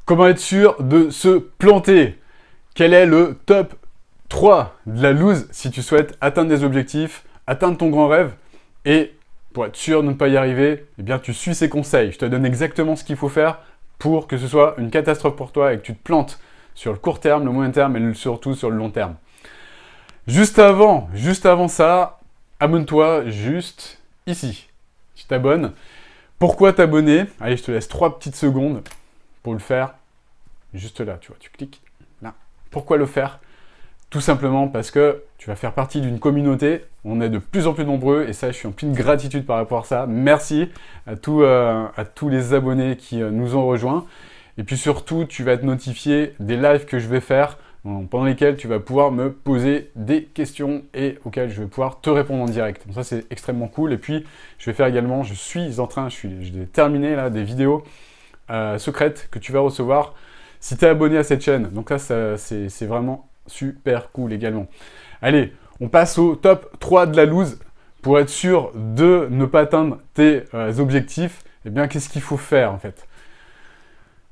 Comment être sûr de se planter? Quel est le top 3 de la loose si tu souhaites atteindre des objectifs, atteindre ton grand rêve? Et pour être sûr de ne pas y arriver, eh bien tu suis ces conseils. Je te donne exactement ce qu'il faut faire pour que ce soit une catastrophe pour toi et que tu te plantes sur le court terme, le moyen terme et surtout sur le long terme. Juste avant ça, abonne-toi juste ici. Tu t'abonnes. Pourquoi t'abonner? Allez, je te laisse 3 petites secondes pour le faire. Juste là, tu vois, tu cliques là. Pourquoi le faire? Tout simplement parce que tu vas faire partie d'une communauté. On est de plus en plus nombreux et ça, je suis en pleine gratitude par rapport à ça. Merci à tous les abonnés qui nous ont rejoints. Et puis surtout, tu vas être notifié des lives que je vais faire pendant lesquels tu vas pouvoir me poser des questions et auxquelles je vais pouvoir te répondre en direct. Donc ça, c'est extrêmement cool. Et puis, je vais faire également, je vais terminer là des vidéos secrètes que tu vas recevoir si tu es abonné à cette chaîne. Donc là, c'est vraiment super cool également. Allez, on passe au top 3 de la loose. Pour être sûr de ne pas atteindre tes objectifs, eh bien, qu'est-ce qu'il faut faire en fait?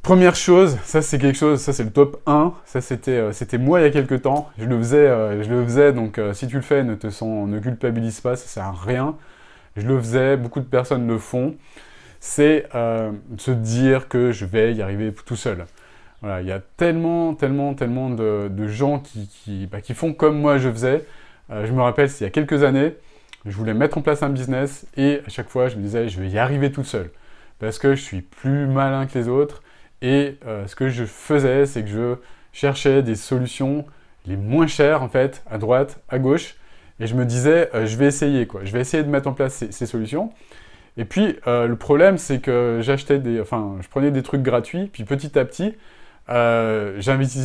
Première chose, ça c'est quelque chose, ça c'est le top 1, ça c'était moi il y a quelques temps, je le faisais, donc si tu le fais, ne culpabilise pas, ça sert à rien. Je le faisais, beaucoup de personnes le font, c'est se dire que je vais y arriver tout seul. Voilà, il y a tellement de gens qui font comme moi je faisais. Je me rappelle, c'est il y a quelques années, je voulais mettre en place un business et à chaque fois je me disais je vais y arriver tout seul parce que je suis plus malin que les autres. Et ce que je faisais, c'est que je cherchais des solutions les moins chères, en fait, à droite, à gauche. Et je me disais, je vais essayer, quoi. Je vais essayer de mettre en place ces solutions. Et puis, le problème, c'est que je prenais des trucs gratuits. Puis petit à petit,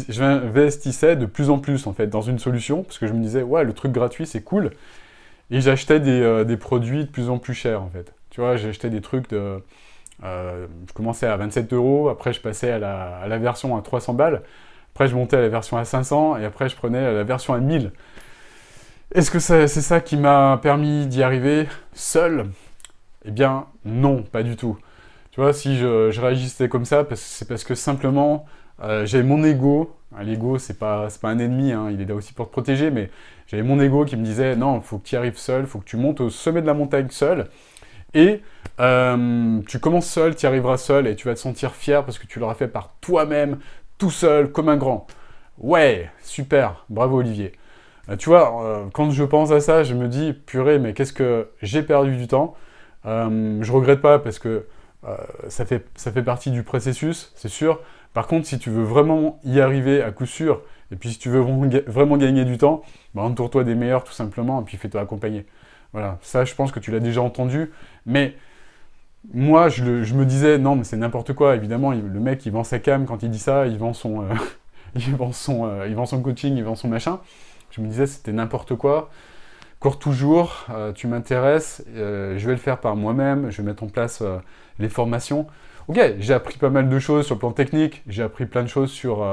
j'investissais de plus en plus, en fait, dans une solution. Parce que je me disais, ouais, le truc gratuit, c'est cool. Et j'achetais des produits de plus en plus chers, en fait. Tu vois, j'achetais des trucs de... je commençais à 27 €, après je passais à la version à 300 balles, après je montais à la version à 500, et après je prenais la version à 1000. Est-ce que c'est ça qui m'a permis d'y arriver seul? Eh bien, non, pas du tout. Tu vois, si je réagissais comme ça, c'est parce que simplement, j'avais mon ego. L'ego, c'est pas un ennemi, hein, il est là aussi pour te protéger, mais j'avais mon ego qui me disait, non, il faut que tu y arrives seul, il faut que tu montes au sommet de la montagne seul. Et tu commences seul, tu y arriveras seul et tu vas te sentir fier parce que tu l'auras fait par toi-même, tout seul, comme un grand. Ouais, super, bravo Olivier. Tu vois, quand je pense à ça, je me dis, purée, mais qu'est-ce que j'ai perdu du temps. Je regrette pas parce que ça fait partie du processus, c'est sûr. Par contre, si tu veux vraiment y arriver à coup sûr, et puis si tu veux vraiment gagner du temps, bah, entoure-toi des meilleurs tout simplement, et puis fais-toi accompagner. Voilà, ça je pense que tu l'as déjà entendu, mais moi je me disais, non mais c'est n'importe quoi, évidemment, le mec il vend sa cam quand il dit ça, il vend son coaching, il vend son machin. Je me disais c'était n'importe quoi, cours toujours, tu m'intéresses, je vais le faire par moi-même, je vais mettre en place les formations. Ok, j'ai appris pas mal de choses sur le plan technique, j'ai appris plein de choses sur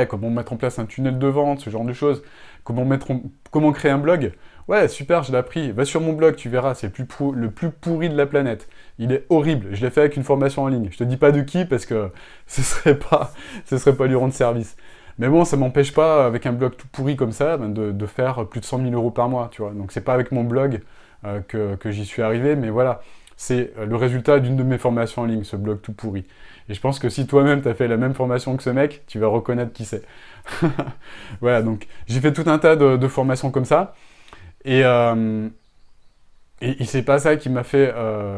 comment mettre en place un tunnel de vente, ce genre de choses, comment créer un blog. Ouais, super, je l'ai appris. Va sur mon blog, tu verras, c'est le plus pourri de la planète. Il est horrible. Je l'ai fait avec une formation en ligne. Je te dis pas de qui parce que ce serait pas lui rendre service. Mais bon, ça m'empêche pas, avec un blog tout pourri comme ça, de faire plus de 100 000 € par mois, tu vois. Donc c'est pas avec mon blog que j'y suis arrivé, mais voilà. C'est le résultat d'une de mes formations en ligne, ce blog tout pourri. Et je pense que si toi-même tu as fait la même formation que ce mec, tu vas reconnaître qui c'est. Voilà, donc j'ai fait tout un tas de formations comme ça. Et c'est pas ça qui m'a fait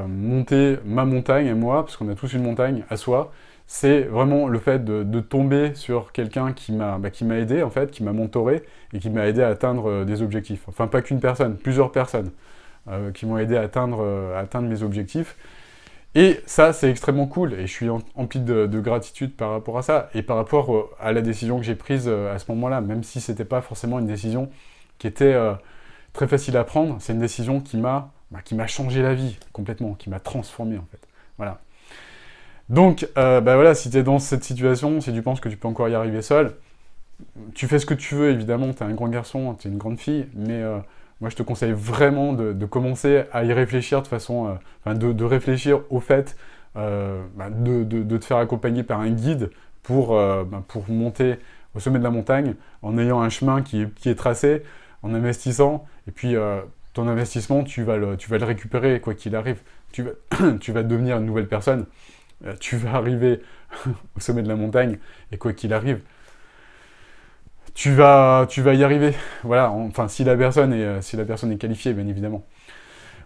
monter ma montagne à moi, parce qu'on a tous une montagne à soi. C'est vraiment le fait de tomber sur quelqu'un qui m'a aidé, en fait, qui m'a mentoré et qui m'a aidé à atteindre des objectifs. Enfin, pas qu'une personne, plusieurs personnes qui m'ont aidé à atteindre mes objectifs. Et ça, c'est extrêmement cool. Et je suis empli de gratitude par rapport à ça. Et par rapport à la décision que j'ai prise à ce moment-là, même si c'était pas forcément une décision qui était très facile à prendre, c'est une décision qui m'a changé la vie complètement, qui m'a transformé en fait. Voilà. Donc, voilà, si tu es dans cette situation, si tu penses que tu peux encore y arriver seul, tu fais ce que tu veux, évidemment, tu es un grand garçon, tu es une grande fille, mais moi je te conseille vraiment de commencer à y réfléchir de façon, de réfléchir au fait de te faire accompagner par un guide pour monter au sommet de la montagne en ayant un chemin qui est tracé, en investissant, et puis ton investissement, tu vas le récupérer quoi qu'il arrive. Tu vas devenir une nouvelle personne, tu vas arriver au sommet de la montagne, et quoi qu'il arrive, tu vas y arriver. Voilà, enfin, si la personne est qualifiée, bien évidemment.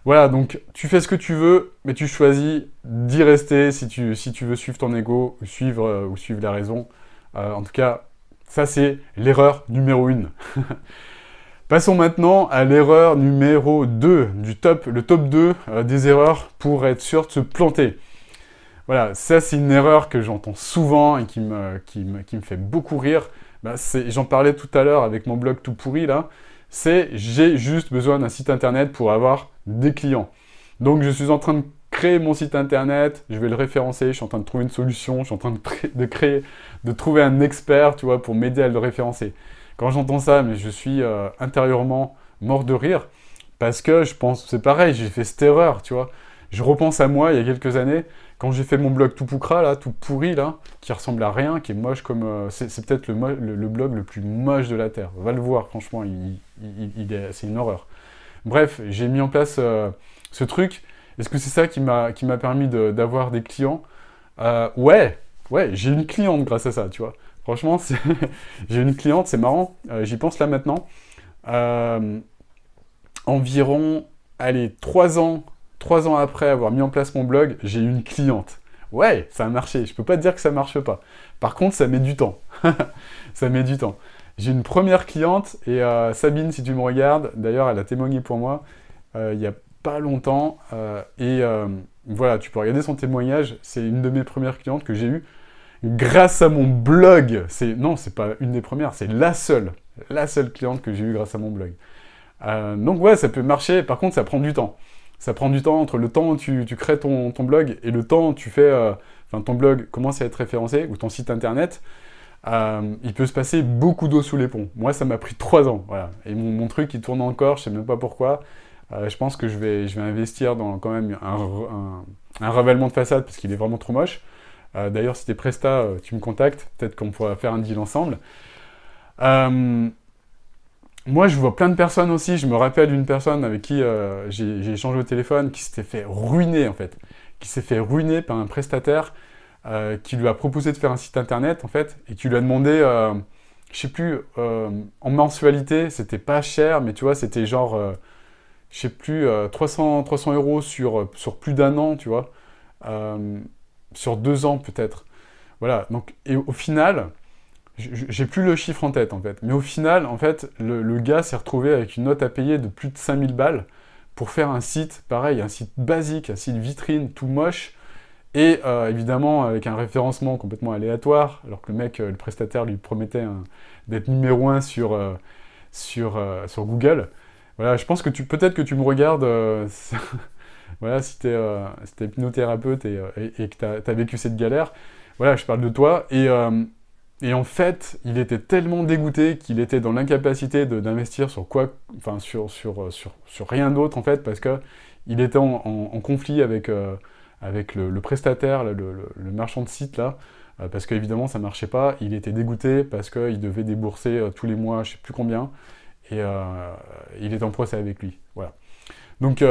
Voilà, donc tu fais ce que tu veux, mais tu choisis d'y rester si tu veux suivre ton ego ou suivre la raison. En tout cas, ça c'est l'erreur numéro 1. Passons maintenant à l'erreur numéro 2, le top 2 des erreurs pour être sûr de se planter. Voilà, ça c'est une erreur que j'entends souvent et qui me fait beaucoup rire. J'en parlais tout à l'heure avec mon blog tout pourri là. C'est j'ai juste besoin d'un site internet pour avoir des clients. Donc je suis en train de créer mon site internet, je vais le référencer, je suis en train de trouver une solution, je suis en train de trouver un expert, tu vois, pour m'aider à le référencer. Quand j'entends ça, mais je suis intérieurement mort de rire, parce que je pense, c'est pareil, j'ai fait cette erreur, tu vois. Je repense à moi, il y a quelques années, quand j'ai fait mon blog tout poucra, là, tout pourri, là, qui ressemble à rien, qui est moche comme... c'est peut-être le blog le plus moche de la Terre. Va le voir, franchement, c'est une horreur. Bref, j'ai mis en place ce truc. Est-ce que c'est ça qui m'a permis d'avoir des clients? Ouais, j'ai une cliente grâce à ça, tu vois. Franchement, j'ai une cliente, c'est marrant, j'y pense là maintenant. Environ, allez, 3 ans après avoir mis en place mon blog, j'ai une cliente. Ouais, ça a marché, je peux pas te dire que ça marche pas. Par contre, ça met du temps. Ça met du temps. J'ai une première cliente, et Sabine, si tu me regardes, d'ailleurs, elle a témoigné pour moi il y a pas longtemps, voilà, tu peux regarder son témoignage, c'est une de mes premières clientes que j'ai eues grâce à mon blog. Non, c'est pas une des premières, c'est la seule cliente que j'ai eue grâce à mon blog. Donc ouais, ça peut marcher, par contre ça prend du temps. Ça prend du temps entre le temps où tu crées ton blog et le temps où tu fais, ton blog commence à être référencé, ou ton site internet, il peut se passer beaucoup d'eau sous les ponts. Moi, ça m'a pris 3 ans, voilà. Et mon truc, il tourne encore, je sais même pas pourquoi. Je pense que je vais investir dans quand même un revêtement de façade, parce qu'il est vraiment trop moche. D'ailleurs, si t'es Presta, tu me contactes, peut-être qu'on pourra faire un deal ensemble. Moi, je vois plein de personnes aussi. Je me rappelle d'une personne avec qui j'ai échangé au téléphone, qui s'était fait ruiner, en fait. Qui s'est fait ruiner par un prestataire qui lui a proposé de faire un site internet, en fait, et qui lui a demandé, je sais plus, en mensualité, c'était pas cher, mais tu vois, c'était genre, je sais plus, 300 € sur plus d'1 an, tu vois. Sur 2 ans, peut-être. Voilà, donc, et au final... J'ai plus le chiffre en tête, en fait. Mais au final, en fait, le gars s'est retrouvé avec une note à payer de plus de 5000 balles pour faire un site, pareil, un site basique, un site vitrine, tout moche, et évidemment avec un référencement complètement aléatoire, alors que le mec, le prestataire, lui promettait d'être numéro 1 sur Google. Voilà, je pense que peut-être que tu me regardes, voilà, si t'es hypnothérapeute et que t'as vécu cette galère, voilà, je parle de toi, et en fait, il était tellement dégoûté qu'il était dans l'incapacité d'investir sur rien d'autre, en fait, parce que il était en conflit avec le prestataire, le marchand de site, là, parce qu'évidemment, ça marchait pas. Il était dégoûté parce qu'il devait débourser tous les mois, je sais plus combien, et il est en procès avec lui. Voilà. Donc,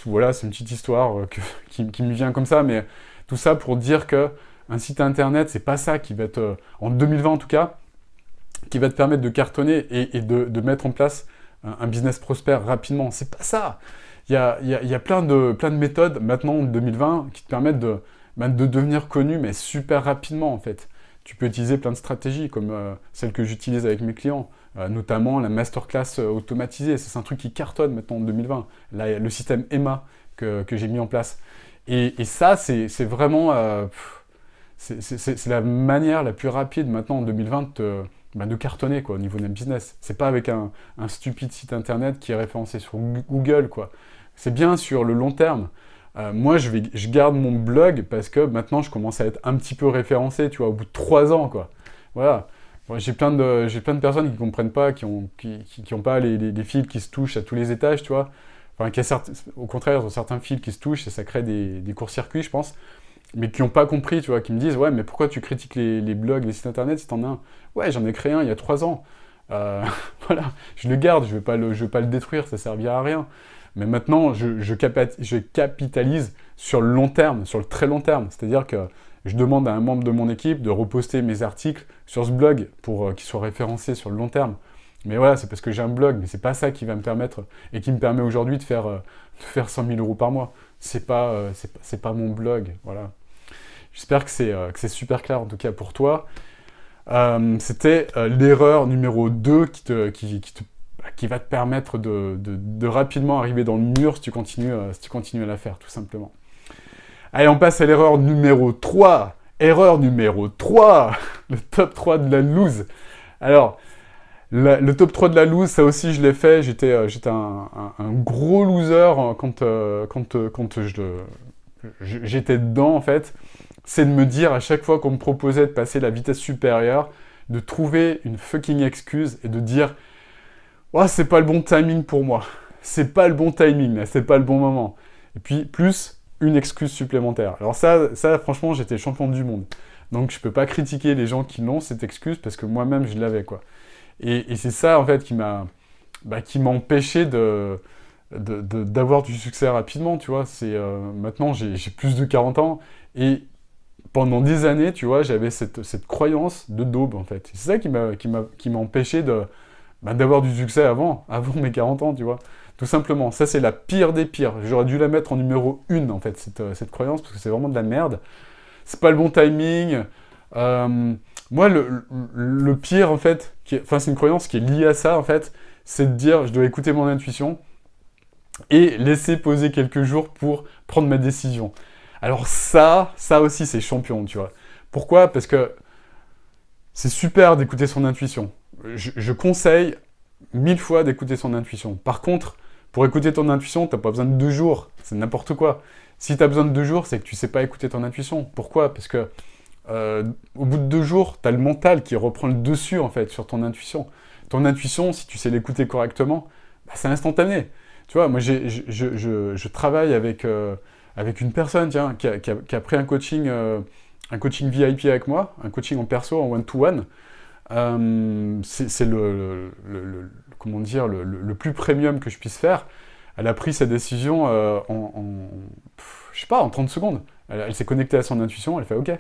voilà, c'est une petite histoire qui me vient comme ça, mais tout ça pour dire que un site internet, c'est pas ça qui va te, en 2020 en tout cas, qui va te permettre de cartonner et de mettre en place un business prospère rapidement. C'est pas ça. Il y a plein de méthodes maintenant en 2020 qui te permettent de devenir connu, mais super rapidement en fait. Tu peux utiliser plein de stratégies comme celles que j'utilise avec mes clients, notamment la masterclass automatisée. C'est un truc qui cartonne maintenant en 2020. Là, le système Emma que j'ai mis en place. Et ça, c'est vraiment... c'est la manière la plus rapide maintenant en 2020 de cartonner quoi, au niveau d'un business. C'est pas avec un stupide site internet qui est référencé sur Google, quoi. C'est bien sur le long terme. Moi, je garde mon blog parce que maintenant, je commence à être un petit peu référencé, tu vois, au bout de 3 ans, quoi. Voilà. Bon, j'ai plein de personnes qui comprennent pas, qui ont pas les fils qui se touchent à tous les étages, tu vois. Enfin, au contraire, il y a certains fils qui se touchent et ça crée des court-circuits, je pense. mais qui n'ont pas compris, tu vois, qui me disent, ouais, mais pourquoi tu critiques les blogs, les sites internet si t'en as un? Ouais, j'en ai créé un il y a 3 ans. Euh, voilà, je le garde, je vais pas le détruire, ça servira à rien. Mais maintenant, je capitalise sur le long terme, sur le très long terme. C'est-à-dire que je demande à un membre de mon équipe de reposter mes articles sur ce blog pour qu'ils soient référencés sur le long terme. Mais voilà, c'est parce que j'ai un blog, mais c'est pas ça qui va me permettre et qui me permet aujourd'hui de faire 100 000 euros par mois. C'est pas mon blog, voilà. J'espère que c'est super clair en tout cas pour toi. C'était l'erreur numéro 2 qui va te permettre de rapidement arriver dans le mur si tu continues à la faire, tout simplement. Allez, on passe à l'erreur numéro 3. Erreur numéro 3, le top 3 de la loose. Alors, le top 3 de la loose, ça aussi je l'ai fait. J'étais un gros loser quand j'étais dedans, en fait. C'est de me dire à chaque fois qu'on me proposait de passer la vitesse supérieure, de trouver une fucking excuse et de dire oh, c'est pas le bon timing pour moi. C'est pas le bon timing, là, c'est pas le bon moment. Et puis, plus une excuse supplémentaire. Alors ça franchement, j'étais champion du monde. Donc, je peux pas critiquer les gens qui l'ont, cette excuse, parce que moi-même, je l'avais, quoi. Et c'est ça, en fait, qui m'a empêché d'avoir du succès rapidement, tu vois. Maintenant, j'ai plus de 40 ans, et pendant des années, tu vois, j'avais cette croyance de daube, en fait. C'est ça qui m'a empêché d'avoir du succès avant mes 40 ans, tu vois. Tout simplement. Ça, c'est la pire des pires. J'aurais dû la mettre en numéro 1, en fait, cette croyance, parce que c'est vraiment de la merde. C'est pas le bon timing. Moi, le pire, en fait, c'est une croyance qui est liée à ça, en fait, c'est de dire, je dois écouter mon intuition et laisser poser quelques jours pour prendre ma décision. Alors ça aussi, c'est champion, tu vois. Pourquoi? Parce que c'est super d'écouter son intuition. Je conseille 1000 fois d'écouter son intuition. Par contre, pour écouter ton intuition, t'as pas besoin de 2 jours. C'est n'importe quoi. Si tu as besoin de 2 jours, c'est que tu sais pas écouter ton intuition. Pourquoi? Parce que au bout de 2 jours, tu as le mental qui reprend le dessus, en fait, sur ton intuition. Ton intuition, si tu sais l'écouter correctement, bah, c'est instantané. Tu vois, moi, je travaille avec une personne, tiens, qui a pris un coaching VIP avec moi, un coaching en perso, en one-to-one. C'est comment dire, le plus premium que je puisse faire. Elle a pris sa décision je sais pas, en 30 secondes. Elle s'est connectée à son intuition, elle fait OK.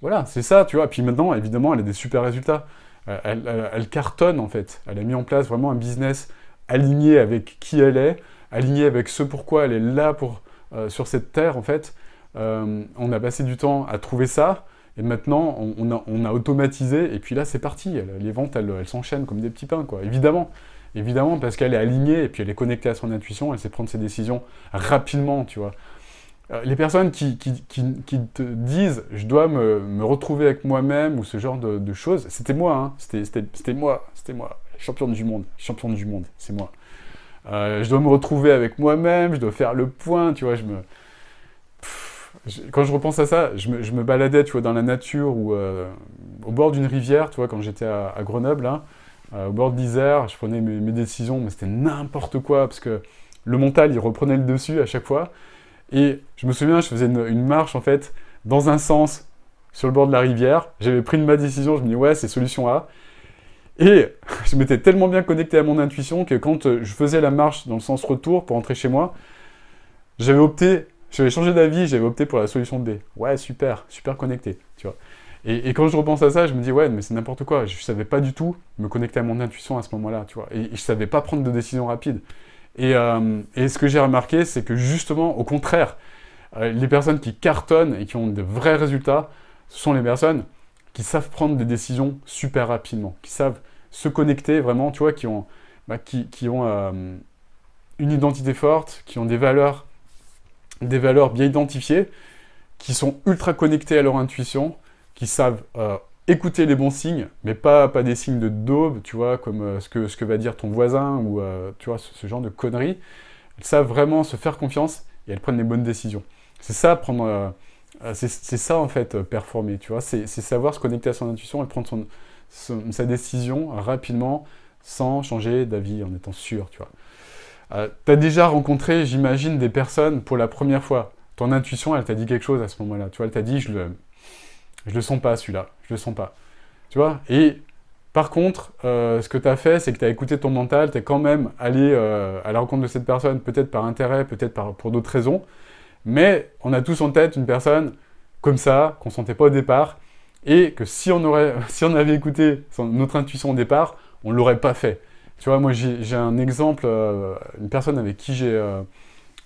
Voilà, c'est ça, tu vois. Puis maintenant, évidemment, elle a des super résultats. Elle cartonne, en fait. Elle a mis en place vraiment un business aligné avec qui elle est, aligné avec ce pourquoi elle est là sur cette terre, en fait. On a passé du temps à trouver ça, et maintenant, on a automatisé, et puis là, c'est parti. Les ventes, elles s'enchaînent comme des petits pains, quoi. Évidemment, parce qu'elle est alignée, et puis elle est connectée à son intuition, elle sait prendre ses décisions rapidement, tu vois. Les personnes qui te disent « je dois me retrouver avec moi-même » ou ce genre de choses, c'était moi, hein. C'était moi, champion du monde, c'est moi. Je dois me retrouver avec moi-même, je dois faire le point, tu vois, quand je repense à ça, je me baladais, tu vois, dans la nature ou au bord d'une rivière, tu vois, quand j'étais à Grenoble, hein, au bord de l'Isère, je prenais mes décisions, mais c'était n'importe quoi, parce que le mental, il reprenait le dessus à chaque fois. Et je me souviens, je faisais une marche, en fait, dans un sens, sur le bord de la rivière. J'avais pris ma décision, je me dis, ouais, c'est solution A. Et je m'étais tellement bien connecté à mon intuition que quand je faisais la marche dans le sens retour pour rentrer chez moi, j'avais changé d'avis, j'avais opté pour la solution B. Ouais, super connecté, tu vois. Et quand je repense à ça, je me dis, ouais, mais c'est n'importe quoi. Je savais pas du tout me connecter à mon intuition à ce moment-là, tu vois. Et je savais pas prendre de décision rapide. Et ce que j'ai remarqué, c'est que justement, au contraire, les personnes qui cartonnent et qui ont de vrais résultats, ce sont les personnes qui savent prendre des décisions super rapidement, qui savent se connecter vraiment, tu vois, qui ont une identité forte, qui ont des valeurs bien identifiées, qui sont ultra connectés à leur intuition, qui savent écouter les bons signes, mais pas des signes de daube, tu vois, comme ce que va dire ton voisin, ou tu vois, ce genre de conneries. Elles savent vraiment se faire confiance et elles prennent les bonnes décisions. C'est ça, c'est ça en fait, performer, tu vois. C'est savoir se connecter à son intuition et prendre sa décision rapidement, sans changer d'avis, en étant sûr, tu vois. T'as déjà rencontré, j'imagine, des personnes pour la première fois. ton intuition, elle t'a dit quelque chose à ce moment-là. Tu vois, elle t'a dit, je le sens pas celui-là, je le sens pas. Tu vois? Et par contre, ce que tu as fait, c'est que tu as écouté ton mental, tu es quand même allé à la rencontre de cette personne, peut-être par intérêt, peut-être pour d'autres raisons, mais on a tous en tête une personne comme ça, qu'on sentait pas au départ, et que si on avait écouté notre intuition au départ, on l'aurait pas fait. Tu vois, moi j'ai un exemple, une personne avec qui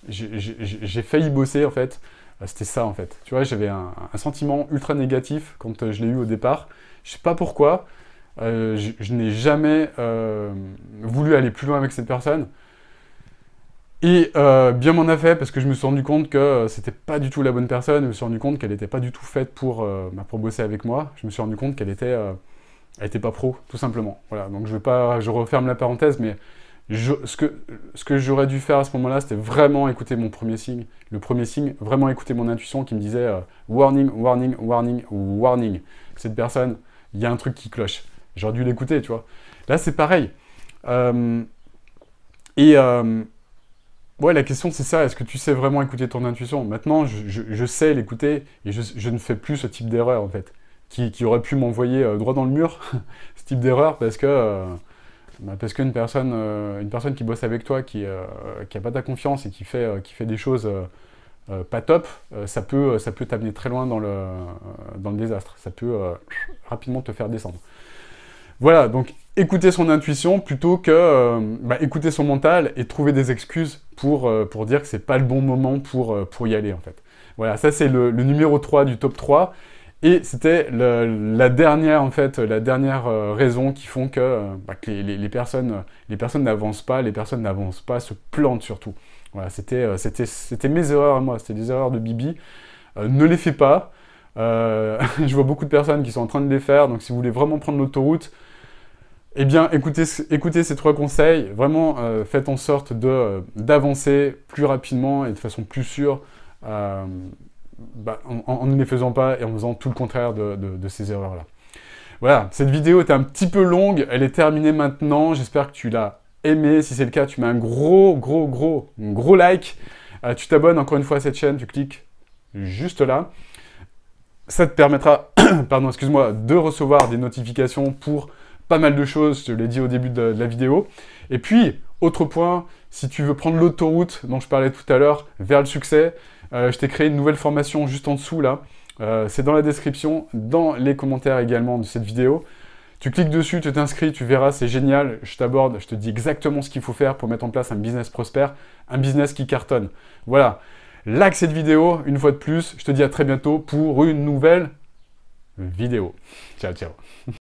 j'ai failli bosser en fait, c'était ça en fait. Tu vois, j'avais un sentiment ultra négatif quand je l'ai eu au départ. Je sais pas pourquoi, je n'ai jamais voulu aller plus loin avec cette personne. Et bien m'en a fait parce que je me suis rendu compte que c'était pas du tout la bonne personne. Je me suis rendu compte qu'elle n'était pas du tout faite pour bosser avec moi. Je me suis rendu compte qu'elle était pas pro, tout simplement. Voilà, donc je referme la parenthèse, mais ce que j'aurais dû faire à ce moment-là, c'était vraiment écouter mon premier signe. Le premier signe, vraiment écouter mon intuition qui me disait warning, warning, warning, warning. Cette personne, il y a un truc qui cloche. J'aurais dû l'écouter, tu vois. Là, c'est pareil. Ouais, la question c'est ça, est-ce que tu sais vraiment écouter ton intuition? Maintenant, je sais l'écouter et je ne fais plus ce type d'erreur en fait, qui aurait pu m'envoyer droit dans le mur, ce type d'erreur, parce qu'une personne qui bosse avec toi, qui a pas ta confiance et qui fait des choses pas top, ça peut t'amener très loin dans le désastre, ça peut rapidement te faire descendre. Voilà, donc écouter son intuition plutôt que écouter son mental et trouver des excuses pour dire que c'est pas le bon moment pour y aller, en fait. Voilà, ça c'est le numéro 3 du top 3. Et c'était la dernière raison qui font que les personnes n'avancent pas, se plantent surtout. Voilà, c'était mes erreurs à moi, c'était des erreurs de Bibi. Ne les fais pas. Je vois beaucoup de personnes qui sont en train de les faire, donc si vous voulez vraiment prendre l'autoroute, eh bien, écoutez ces 3 conseils. Vraiment, faites en sorte d'avancer plus rapidement et de façon plus sûre en ne les faisant pas et en faisant tout le contraire de ces erreurs-là. Voilà, cette vidéo était un petit peu longue. Elle est terminée maintenant. J'espère que tu l'as aimée. Si c'est le cas, tu mets un gros like. Tu t'abonnes encore une fois à cette chaîne. Tu cliques juste là. Ça te permettra, pardon, excuse-moi, de recevoir des notifications pour pas mal de choses, je te l'ai dit au début de la vidéo. Et puis, autre point, si tu veux prendre l'autoroute dont je parlais tout à l'heure vers le succès, je t'ai créé une nouvelle formation juste en dessous là. C'est dans la description, dans les commentaires également de cette vidéo. Tu cliques dessus, tu t'inscris, tu verras, c'est génial. Je t'aborde, je te dis exactement ce qu'il faut faire pour mettre en place un business prospère, un business qui cartonne. Voilà. Like cette vidéo, une fois de plus. Je te dis à très bientôt pour une nouvelle vidéo. Ciao, ciao.